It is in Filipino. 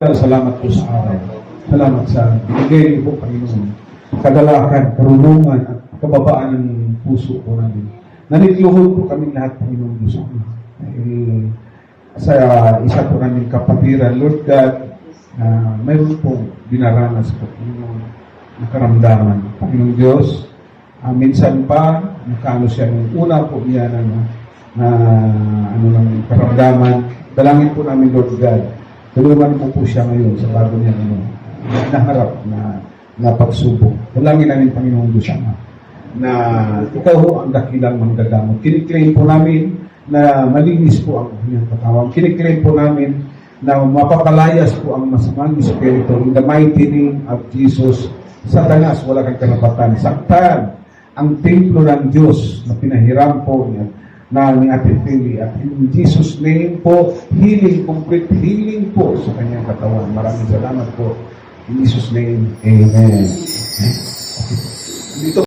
Salamat po sa araw. Salamat sa binigay niyo po, Panginoon. Kagalakan, karunungan, at kababaan ng puso po namin. Nanitluhod po kami lahat, Panginoon Diyos. Sa isa po namin kapatiran, Lord God, mayroon pong dinaranas po, Panginoon, na karamdaman. Panginoon Diyos, minsan pa, nakaano siya nung una po niya ng karamdaman. Dalangin po namin, Lord God, tulungan po siya ngayon sa bago niya naharap na pagsubok. Dalangin namin, Panginoon Diyos, na ikaw ho ang dakilang manggagamot. Kiniklaim po namin na malinis po ang kanyang katawan. Kiniklaim po namin na mapapalayas po ang masamang espiritu in the mighty name of Jesus. Satanas, wala kang karapatan. Saktan ang templo ng Diyos na pinahiram po niya na ni Ate Philly. At in Jesus' name po, healing, complete healing po sa kanyang katawan. Maraming salamat po. In Jesus' name, Amen. Dito